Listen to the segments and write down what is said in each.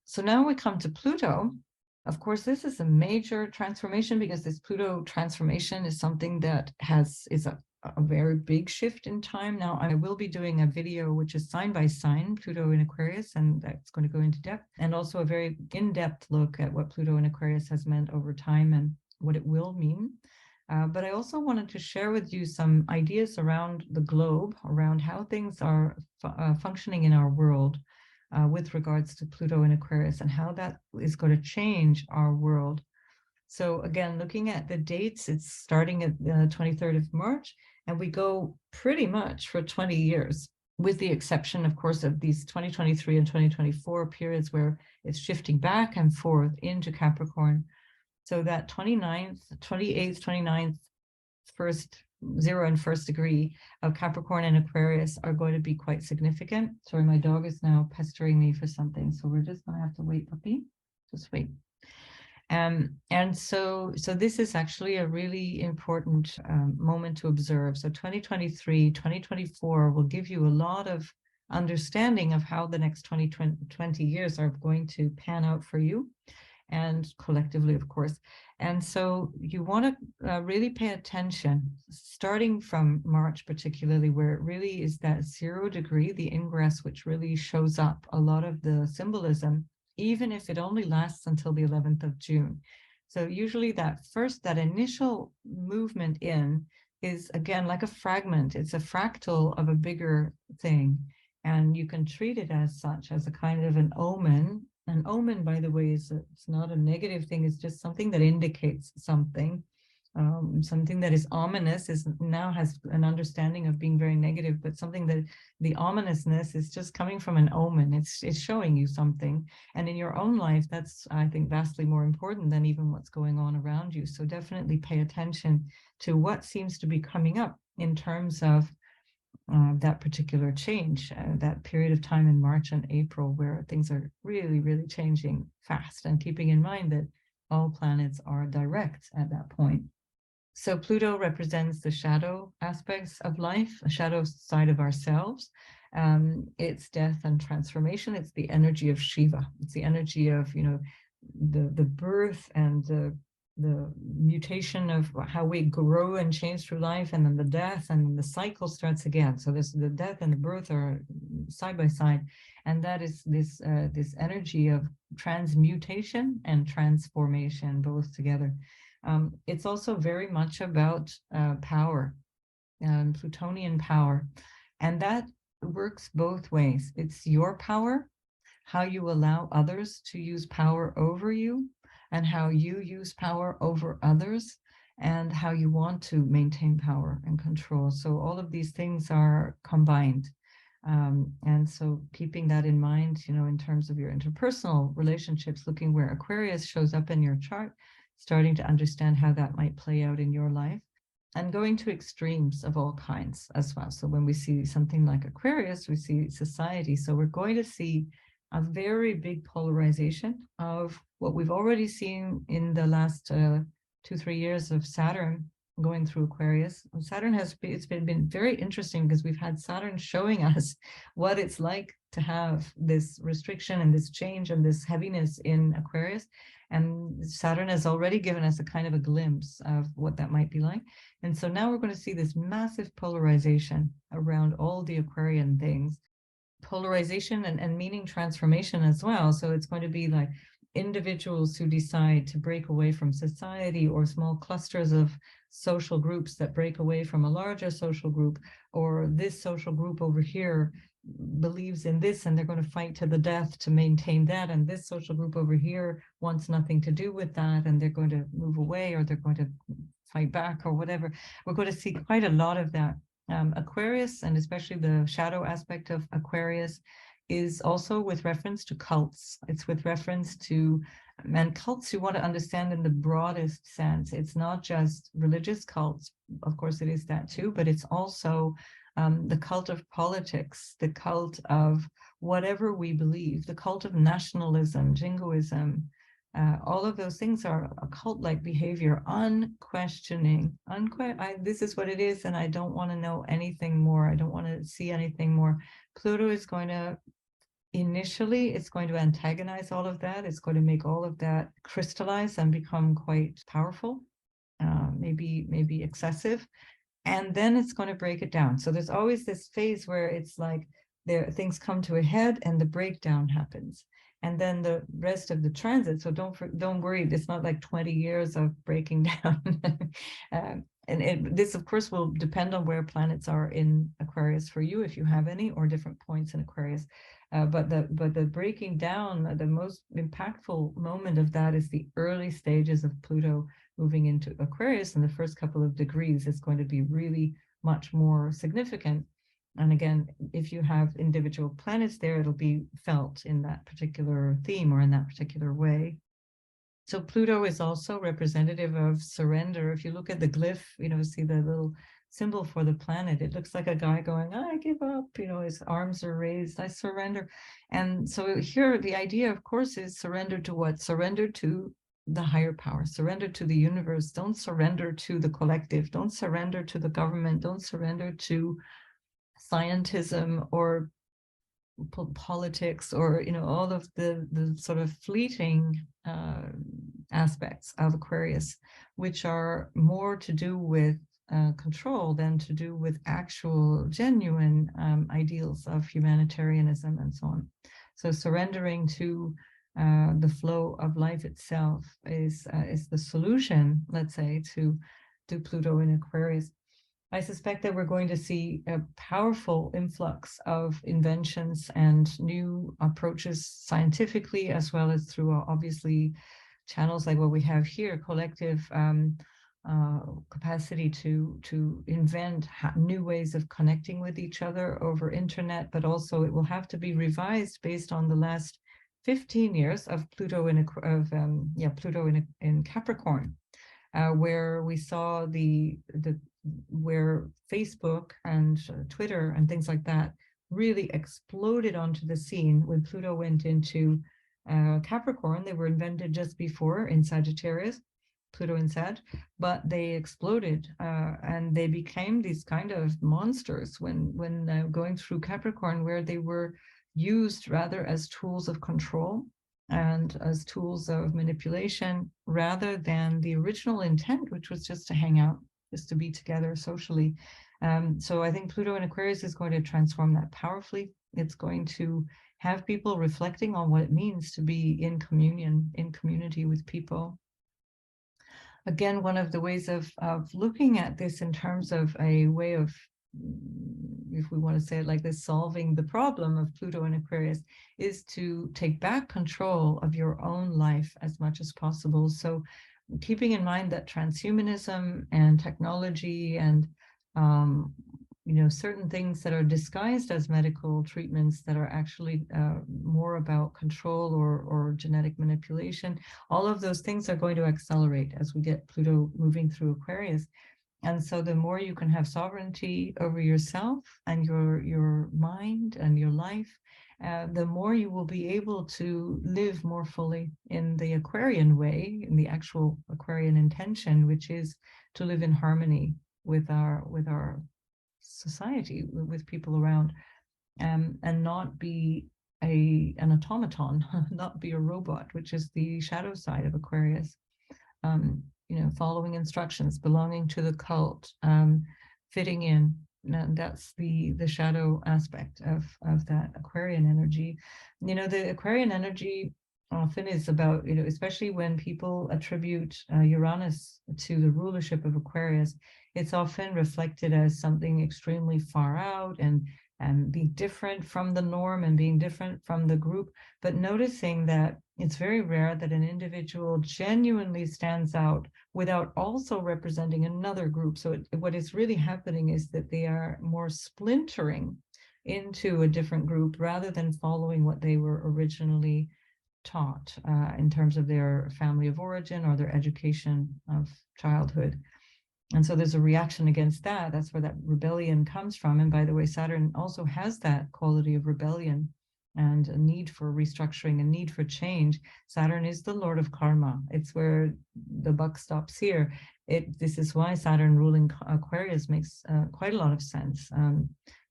So now we come to Pluto. Of course, this is a major transformation because this Pluto transformation is something that is a very big shift in time. Now, I will be doing a video which is sign by sign, Pluto in Aquarius, and that's going to go into depth, and also a very in-depth look at what Pluto in Aquarius has meant over time and what it will mean. But I also wanted to share with you some ideas around the globe, around how things are functioning in our world with regards to Pluto in Aquarius and how that is going to change our world. So again, looking at the dates, it's starting at the 23rd of March, and we go pretty much for 20 years, with the exception, of course, of these 2023 and 2024 periods where it's shifting back and forth into Capricorn. So that 29th, 28th, 29th, first 0 and 1st degree of Capricorn and Aquarius are going to be quite significant. Sorry, my dog is now pestering me for something, so we're just going to have to wait, puppy. Just wait. And so this is actually a really important moment to observe. So 2023, 2024 will give you a lot of understanding of how the next 20 years are going to pan out for you, and collectively, of course. And so you want to really pay attention, starting from March particularly, where it really is that 0 degree, the ingress, which really shows up a lot of the symbolism, even if it only lasts until the 11th of June. So usually that initial movement in is, again, like a fragment. It's a fractal of a bigger thing. And you can treat it as such, as a kind of an omen. An omen, by the way, it's not a negative thing. It's just something that indicates something. Something that is ominous now has an understanding of being very negative, but something that the ominousness is just coming from an omen. It's showing you something. And in your own life, that's, I think, vastly more important than even what's going on around you. So definitely pay attention to what seems to be coming up in terms of that particular change, that period of time in March and April where things are really, really changing fast, and keeping in mind that all planets are direct at that point. So Pluto represents the shadow aspects of life, a shadow side of ourselves. It's death and transformation. It's the energy of Shiva. It's the energy of, the birth and the mutation of how we grow and change through life, and then the death, and then the cycle starts again. So the death and the birth are side by side, and that is this energy of transmutation and transformation, both together. It's also very much about power, Plutonian power, and that works both ways. It's your power, how you allow others to use power over you, and how you use power over others, and how you want to maintain power and control. So all of these things are combined. And so keeping that in mind, in terms of your interpersonal relationships, looking where Aquarius shows up in your chart, starting to understand how that might play out in your life, and going to extremes of all kinds as well. So when we see something like Aquarius, we see society. So we're going to see a very big polarization of what we've already seen in the last 2-3 years of Saturn going through Aquarius. Saturn it's been very interesting because we've had Saturn showing us what it's like to have this restriction and this change and this heaviness in Aquarius. And Saturn has already given us a kind of a glimpse of what that might be like. And so now we're going to see this massive polarization around all the Aquarian things. Polarization and meaning transformation as well. So it's going to be like individuals who decide to break away from society, or small clusters of social groups that break away from a larger social group, or this social group over here believes in this and they're going to fight to the death to maintain that, and this social group over here wants nothing to do with that and they're going to move away, or they're going to fight back, or whatever. We're going to see quite a lot of that. Aquarius, and especially the shadow aspect of Aquarius, is also with reference to cults. It's with reference to, and cults you want to understand in the broadest sense. It's not just religious cults, of course it is that too, but it's also the cult of politics, the cult of whatever we believe, the cult of nationalism, jingoism. All of those things are a cult-like behavior, unquestioning. This is what it is, and I don't want to know anything more. I don't want to see anything more. Pluto is going to initially it's going to antagonize all of that. It's going to make all of that crystallize and become quite powerful, maybe excessive. And then it's going to break it down. So there's always this phase where it's like things come to a head and the breakdown happens. And then the rest of the transit. So don't worry. It's not like 20 years of breaking down. This, of course, will depend on where planets are in Aquarius for you, if you have any, or different points in Aquarius. But the breaking down, the most impactful moment of that is the early stages of Pluto moving into Aquarius. In the first couple of degrees, it's going to be really much more significant. And again, if you have individual planets there, it'll be felt in that particular theme or in that particular way. So Pluto is also representative of surrender. If you look at the glyph, see the little symbol for the planet, it looks like a guy going, I give up, his arms are raised, I surrender. And so here the idea, of course, is surrender to what? Surrender to the higher power, surrender to the universe. Don't surrender to the collective. Don't surrender to the government. Don't surrender to scientism or politics or all of the sort of fleeting aspects of Aquarius, which are more to do with control than to do with actual genuine ideals of humanitarianism and so on. So surrendering to the flow of life itself is the solution, let's say, to Pluto in Aquarius. I suspect that we're going to see a powerful influx of inventions and new approaches scientifically, as well as through obviously channels like what we have here, collective capacity to invent new ways of connecting with each other over internet, but also it will have to be revised based on the last 15 years of Pluto in Capricorn, where we saw where Facebook and Twitter and things like that really exploded onto the scene when Pluto went into Capricorn. They were invented just before in Sagittarius, Pluto in Sag, but they exploded and they became these kind of monsters when going through Capricorn, where they were used rather as tools of control and as tools of manipulation rather than the original intent, which was just to hang out, just to be together socially. So I think Pluto in Aquarius is going to transform that powerfully. It's going to have people reflecting on what it means to be in communion, in community with people. Again, one of the ways of looking at this in terms of a way of, if we want to say it like this, solving the problem of Pluto in Aquarius is to take back control of your own life as much as possible. So keeping in mind that transhumanism and technology and certain things that are disguised as medical treatments that are actually more about control or genetic manipulation, all of those things are going to accelerate as we get Pluto moving through Aquarius. And so the more you can have sovereignty over yourself and your mind and your life, the more you will be able to live more fully in the Aquarian way, in the actual Aquarian intention, which is to live in harmony with our society, with people around, and not be an automaton, not be a robot, which is the shadow side of Aquarius. Following instructions, belonging to the cult, fitting in. That's the shadow aspect of that Aquarian energy. The Aquarian energy often is about, especially when people attribute Uranus to the rulership of Aquarius, it's often reflected as something extremely far out and being different from the norm and being different from the group, but noticing that it's very rare that an individual genuinely stands out without also representing another group. So what is really happening is that they are more splintering into a different group rather than following what they were originally taught in terms of their family of origin or their education of childhood. And so there's a reaction against that. That's where that rebellion comes from. And by the way, Saturn also has that quality of rebellion. and a need for restructuring, a need for change. Saturn is the Lord of karma. It's where the buck stops here. This is why Saturn ruling Aquarius makes quite a lot of sense.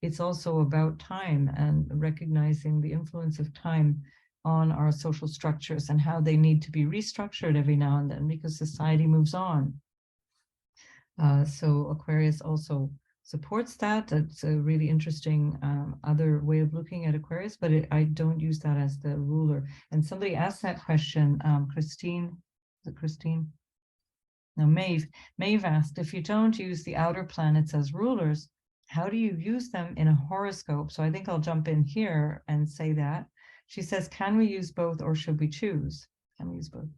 It's also about time and recognizing the influence of time on our social structures and how they need to be restructured every now and then because society moves on. So Aquarius also supports that. It's a really interesting other way of looking at Aquarius, but I don't use that as the ruler. And somebody asked that question, Christine, is it Christine? No, Maeve. Maeve asked, if you don't use the outer planets as rulers, how do you use them in a horoscope? So I think I'll jump in here and say that. She says, can we use both or should we choose? Can we use both?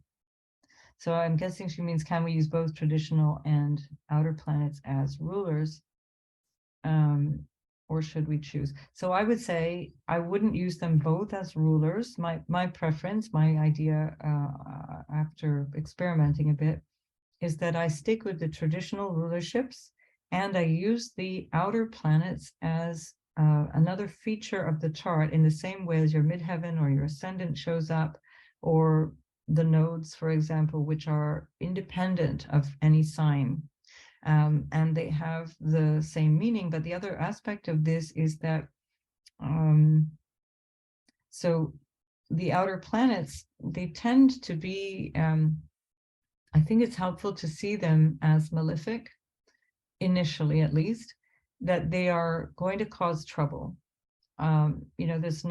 So I'm guessing she means, can we use both traditional and outer planets as rulers? Or should we choose? So I would say I wouldn't use them both as rulers. My preference, my idea after experimenting a bit, is that I stick with the traditional rulerships and I use the outer planets as another feature of the chart in the same way as your midheaven or your ascendant shows up, or the nodes, for example, which are independent of any sign. And they have the same meaning. But the other aspect of this is that, so the outer planets, they tend to be, I think it's helpful to see them as malefic, initially at least, that they are going to cause trouble. There's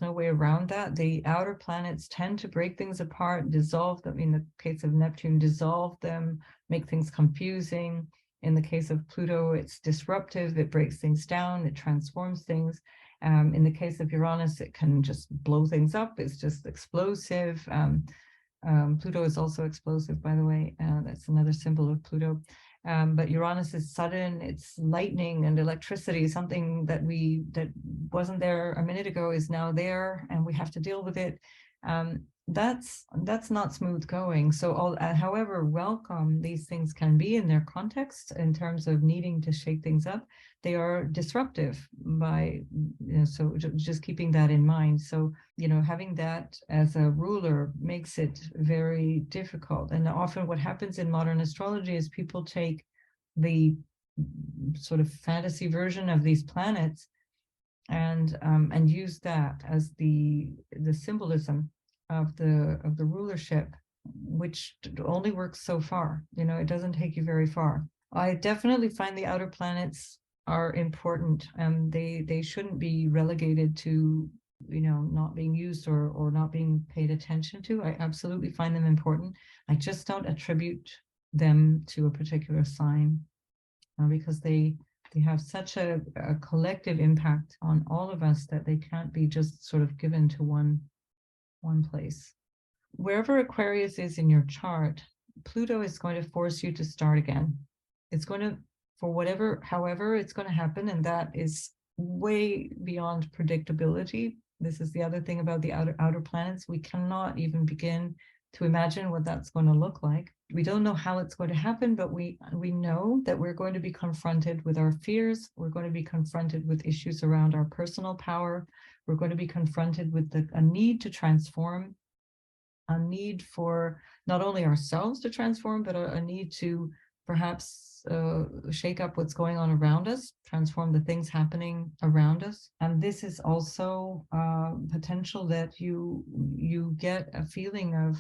no way around that. The outer planets tend to break things apart, dissolve them. In the case of Neptune, dissolve them, make things confusing. In the case of Pluto, it's disruptive, it breaks things down, it transforms things. In the case of Uranus, it can just blow things up, it's just explosive. Pluto is also explosive, by the way. That's another symbol of Pluto. But Uranus is sudden, it's lightning and electricity, something that wasn't there a minute ago is now there, and we have to deal with it. That's not smooth going. So however welcome these things can be in their context in terms of needing to shake things up, they are disruptive by, so just keeping that in mind. So, having that as a ruler makes it very difficult. And often what happens in modern astrology is people take the sort of fantasy version of these planets and use that as the symbolism of the rulership, which only works so far. It doesn't take you very far. I definitely find the outer planets are important, and they shouldn't be relegated to not being used or not being paid attention to. I absolutely find them important. I just don't attribute them to a particular sign because they have such a collective impact on all of us that they can't be just sort of given to one place. Wherever Aquarius is in your chart, Pluto is going to force you to start again. It's going to, however it's going to happen, and that is way beyond predictability. This is the other thing about the outer planets. We cannot even begin to imagine what that's going to look like. We don't know how it's going to happen, but we know that we're going to be confronted with our fears. We're going to be confronted with issues around our personal power. We're going to be confronted with a need to transform, a need for not only ourselves to transform, but a need to perhaps shake up what's going on around us, transform the things happening around us. And this is also potential that you get a feeling of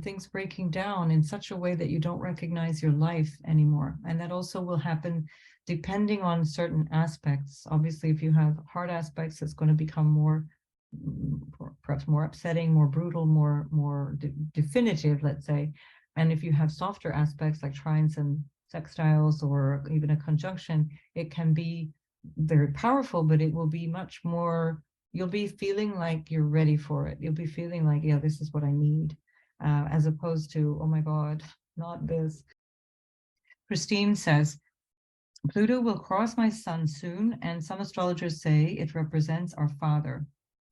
things breaking down in such a way that you don't recognize your life anymore. And that also will happen depending on certain aspects. Obviously, if you have hard aspects, it's going to become perhaps more upsetting, more brutal, more definitive, let's say. And if you have softer aspects like trines and sextiles or even a conjunction, it can be very powerful, but it will be much more, you'll be feeling like you're ready for it. You'll be feeling like, yeah, this is what I need, as opposed to, oh my God, not this. Christine says, Pluto will cross my sun soon, and some astrologers say it represents our father.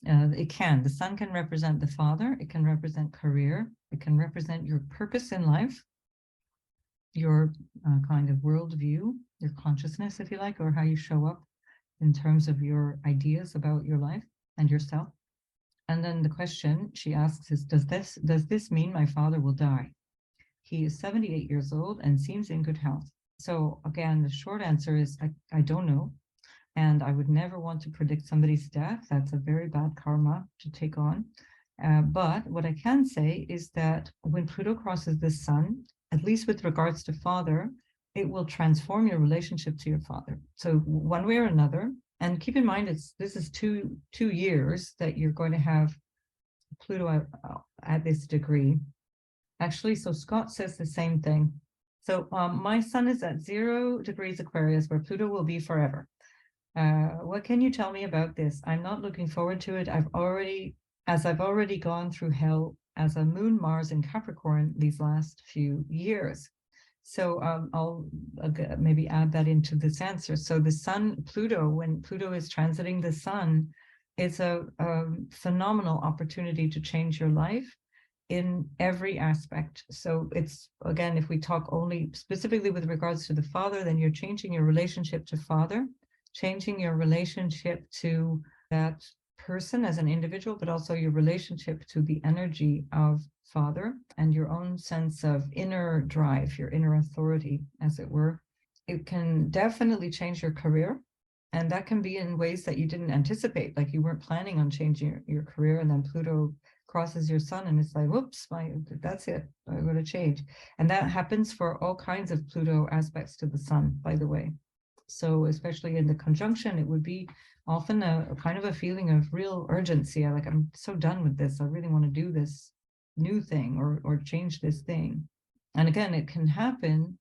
It can. The sun can represent the father. It can represent career. It can represent your purpose in life, your kind of worldview, your consciousness, if you like, or how you show up in terms of your ideas about your life. and yourself. And then the question she asks is, does this mean my father will die? He is 78 years old and seems in good health. So again, the short answer is I don't know. And I would never want to predict somebody's death. That's a very bad karma to take on. But what I can say is that when Pluto crosses the sun, at least with regards to father, it will transform your relationship to your father. So one way or another, and keep in mind, this is two years that you're going to have Pluto at this degree. Actually, so Scott says the same thing. So my sun is at 0 degrees Aquarius, where Pluto will be forever. What can you tell me about this? I'm not looking forward to it. I've already gone through hell as a moon Mars in Capricorn these last few years. So I'll maybe add that into this answer. So the sun, Pluto, when Pluto is transiting the sun, it's a phenomenal opportunity to change your life in every aspect. So it's, again, if we talk only specifically with regards to the father, then you're changing your relationship to father, changing your relationship to that person as an individual, but also your relationship to the energy of father and your own sense of inner drive, your inner authority, as it were. It can definitely change your career. And that can be in ways that you didn't anticipate, like you weren't planning on changing your career, and then Pluto crosses your sun and it's like, whoops, that's it, I'm going to change. And that happens for all kinds of Pluto aspects to the sun, by the way. So especially in the conjunction, it would be often a kind of a feeling of real urgency. I'm so done with this. I really want to do this new thing or change this thing. And again, it can happen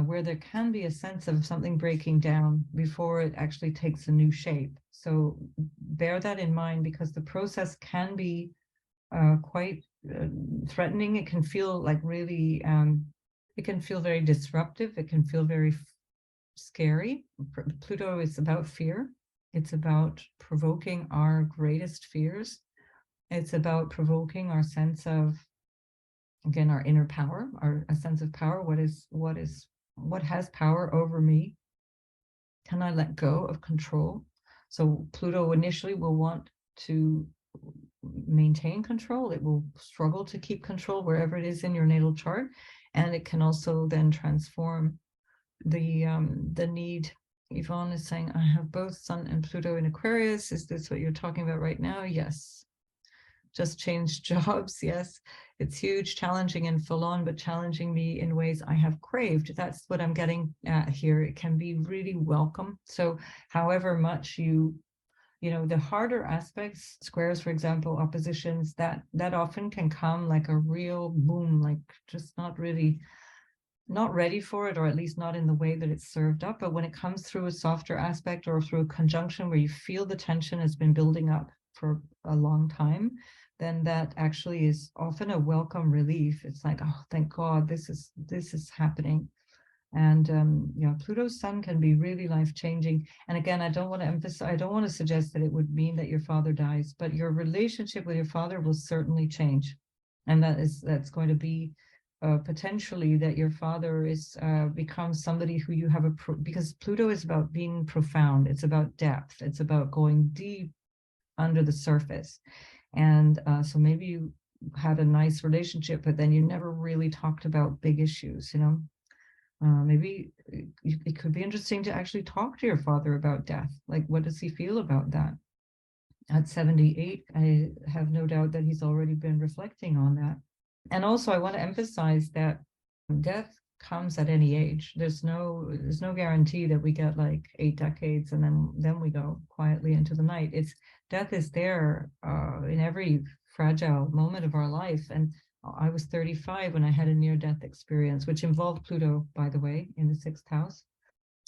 where there can be a sense of something breaking down before it actually takes a new shape. So bear that in mind, because the process can be quite threatening. It can feel like really, it can feel very disruptive. It can feel very scary. Pluto is about fear. It's about provoking our greatest fears. It's about provoking our sense of, again, our inner power, a sense of power. What has power over me? Can I let go of control? So Pluto initially will want to maintain control. It will struggle to keep control wherever it is in your natal chart. And it can also then transform the need. Yvonne is saying, I have both Sun and Pluto in Aquarius. Is this what you're talking about right now? Yes. Just changed jobs. Yes. It's huge, challenging and full on, but challenging me in ways I have craved. That's what I'm getting at here. It can be really welcome. So however much you know, the harder aspects, squares, for example, oppositions, that often can come like a real boom, like just not ready for it, or at least not in the way that it's served up. But when it comes through a softer aspect or through a conjunction where you feel the tension has been building up for a long time, then that actually is often a welcome relief. It's like, oh, thank God, this is happening. And Pluto's sun can be really life-changing. And again, I don't want to suggest that it would mean that your father dies, but your relationship with your father will certainly change. And that's going to be potentially that your father becomes somebody who you have because Pluto is about being profound. It's about depth. It's about going deep under the surface. And so maybe you had a nice relationship, but then you never really talked about big issues, maybe it could be interesting to actually talk to your father about death. Like, what does he feel about that? At 78, I have no doubt that he's already been reflecting on that. And also, I want to emphasize that death comes at any age. There's no guarantee that we get like 8 decades and then we go quietly into the night. Death is there in every fragile moment of our life. And I was 35 when I had a near-death experience, which involved Pluto, by the way, in the 6th house.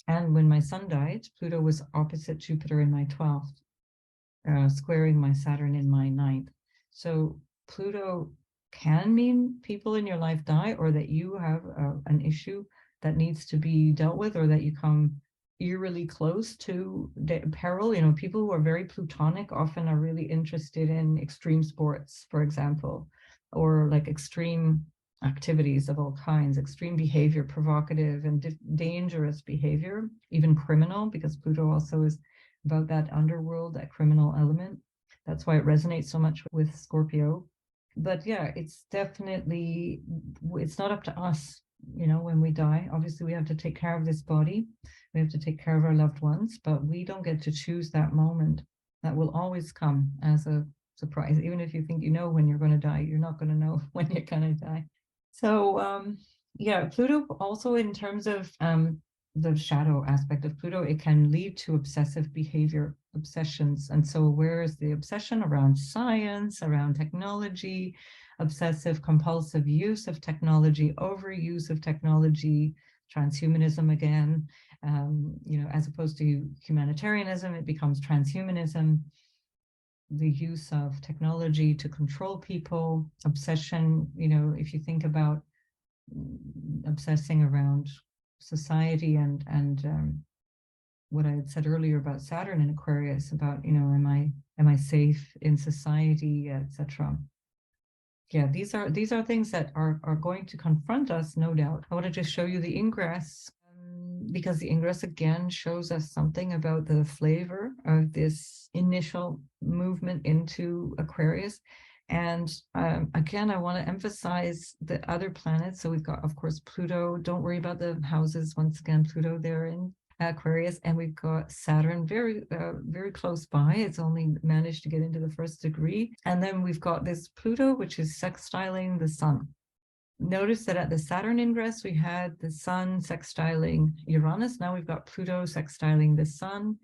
And when my son died, Pluto was opposite Jupiter in my 12th, squaring my Saturn in my 9th. So Pluto can mean people in your life die, or that you have an issue that needs to be dealt with, or that you come eerily close to peril. People who are very Plutonic often are really interested in extreme sports, for example, or like extreme activities of all kinds, extreme behavior, provocative and dangerous behavior, even criminal, because Pluto also is about that underworld, that criminal element. That's why it resonates so much with Scorpio. But yeah, it's definitely, it's not up to us, you know, when we die. Obviously, we have to take care of this body. We have to take care of our loved ones, but we don't get to choose that moment. That will always come as a surprise. Even if you think you know when you're going to die, you're not going to know when you're going to die. So, yeah, Pluto also in terms of the shadow aspect of Pluto, it can lead to obsessive behavior, obsessions. And so where is the obsession around science, around technology, obsessive compulsive use of technology, overuse of technology, transhumanism again, you know, as opposed to humanitarianism, it becomes transhumanism, the use of technology to control people, obsession, you know, if you think about obsessing around society and what I had said earlier about Saturn in Aquarius, about, you know, am I safe in society, etc. Yeah, these are things that are going to confront us, no doubt. I want to just show you the ingress, because the ingress again shows us something about the flavor of this initial movement into Aquarius. And again, I want to emphasize the other planets. So we've got, of course, Pluto. Don't worry about the houses. Once again, Pluto there in Aquarius, and we've got Saturn very close by. It's only managed to get into the first degree. And then we've got this Pluto, which is sextiling the sun. Notice that at the Saturn ingress, we had the sun sextiling Uranus. Now we've got Pluto sextiling the sun.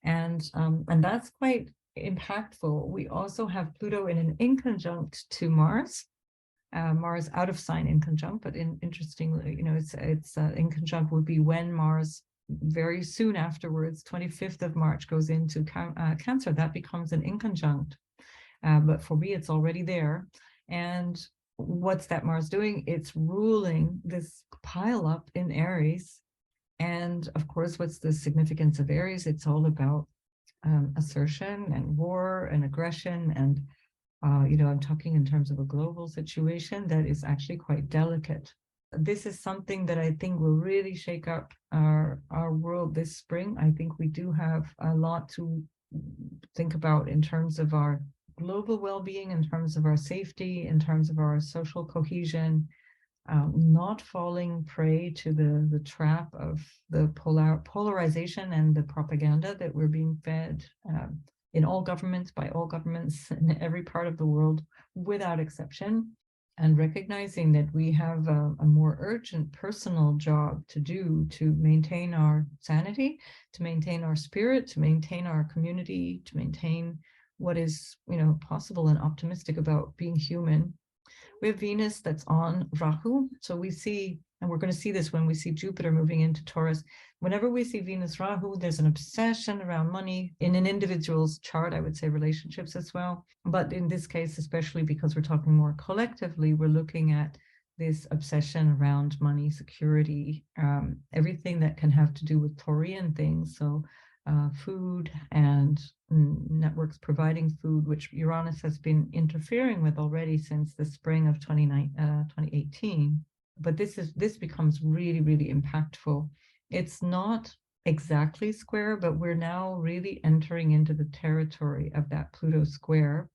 And that's quite impactful. We also have Pluto in an inconjunct to Mars. Mars out of sign inconjunct, but interestingly, you know, it's inconjunct would be when Mars very soon afterwards, 25th of March, goes into Cancer. That becomes an inconjunct. But for me, it's already there. And what's that Mars doing? It's ruling this pile up in Aries. And of course, what's the significance of Aries? It's all about assertion and war and aggression. And, you know, I'm talking in terms of a global situation that is actually quite delicate. This is something that I think will really shake up our world this spring. I think we do have a lot to think about in terms of our global well-being, in terms of our safety, in terms of our social cohesion, not falling prey to the trap of the polarization and the propaganda that we're being fed in all governments, by all governments in every part of the world, without exception, and recognizing that we have a more urgent personal job to do to maintain our sanity, to maintain our spirit, to maintain our community, to maintain what is, you know, possible and optimistic about being human. We have Venus that's on Rahu. So we see, and we're going to see this when we see Jupiter moving into Taurus. Whenever we see Venus Rahu, there's an obsession around money in an individual's chart, I would say relationships as well. But in this case, especially because we're talking more collectively, we're looking at this obsession around money, security, everything that can have to do with Taurian things. So food and networks providing food, which Uranus has been interfering with already since the spring of 2018. But this becomes really, really impactful. It's not exactly square, but we're now really entering into the territory of that Pluto square,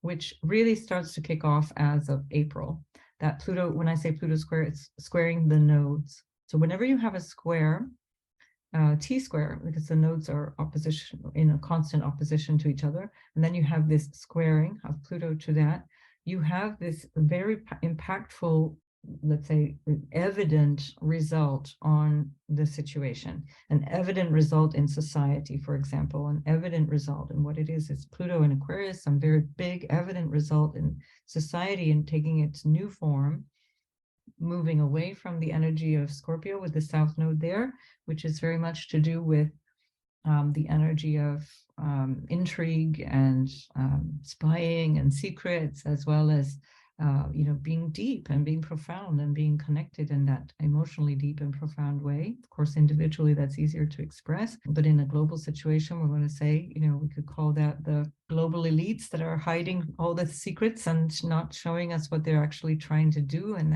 which really starts to kick off as of April. That Pluto, when I say Pluto square, it's squaring the nodes. So whenever you have a square, T-square, because the nodes are opposition, in a constant opposition to each other, and then you have this squaring of Pluto to that, you have this very impactful, let's say, evident result on the situation, an evident result in society, for example, an evident result in what it is Pluto in Aquarius, some very big evident result in society and taking its new form, moving away from the energy of Scorpio with the South Node there, which is very much to do with the energy of intrigue and spying and secrets, as well as you know, being deep and being profound and being connected in that emotionally deep and profound way. Of course, individually, that's easier to express, but in a global situation, we're going to say, you know, we could call that the global elites that are hiding all the secrets and not showing us what they're actually trying to do. And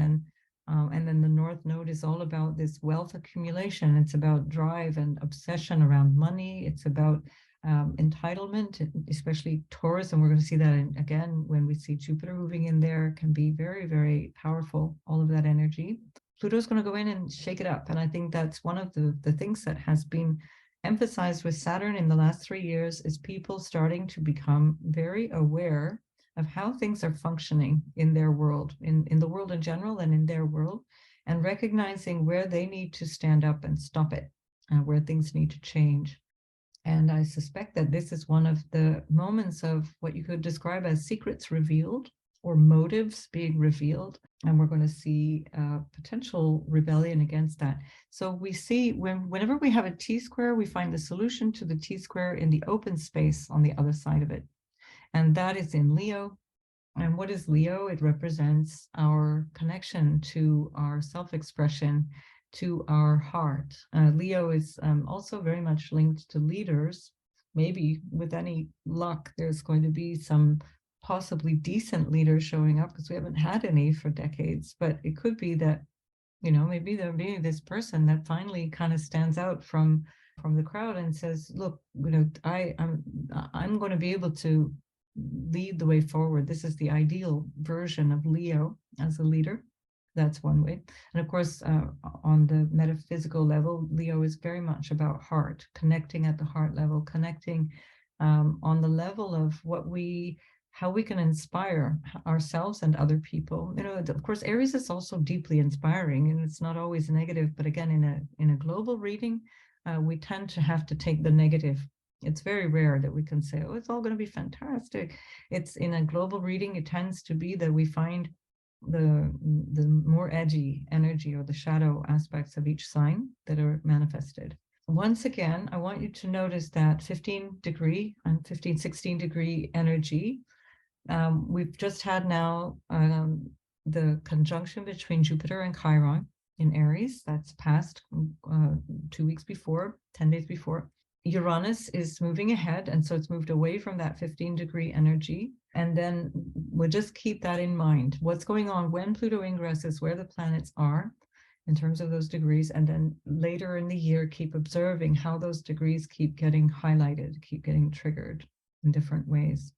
then the North Node is all about this wealth accumulation. It's about drive and obsession around money. It's about entitlement, especially Taurus, and we're going to see that again when we see Jupiter moving in there, can be very, very powerful, all of that energy. Pluto's going to go in and shake it up. And I think that's one of the things that has been emphasized with Saturn in the last 3 years is people starting to become very aware of how things are functioning in their world, in the world in general and in their world, and recognizing where they need to stand up and stop it, and where things need to change. And I suspect that this is one of the moments of what you could describe as secrets revealed or motives being revealed. And we're going to see potential rebellion against that. So we see whenever we have a T-square, we find the solution to the T-square in the open space on the other side of it. And that is in Leo. And what is Leo? It represents our connection to our self-expression, to our heart. Leo is also very much linked to leaders. Maybe with any luck, there's going to be some possibly decent leaders showing up, because we haven't had any for decades. But it could be that, maybe there'll be this person that finally kind of stands out from the crowd and says, look, I'm going to be able to lead the way forward. This is the ideal version of Leo as a leader. That's one way. And of course, on the metaphysical level, Leo is very much about heart, connecting at the heart level, connecting on the level of how we can inspire ourselves and other people. Of course, Aries is also deeply inspiring, and it's not always negative, but again, in a global reading, we tend to have to take the negative. It's very rare that we can say, oh, it's all going to be fantastic. It's in a global reading, it tends to be that we find the more edgy energy or the shadow aspects of each sign that are manifested. Once again, I want you to notice that 15-degree and 16-degree energy. We've just had now the conjunction between Jupiter and Chiron in Aries. That's passed 2 weeks before, 10 days before. Uranus is moving ahead, and so it's moved away from that 15-degree energy. And then we'll just keep that in mind. What's going on when Pluto ingresses, where the planets are in terms of those degrees, and then later in the year, keep observing how those degrees keep getting highlighted, keep getting triggered in different ways.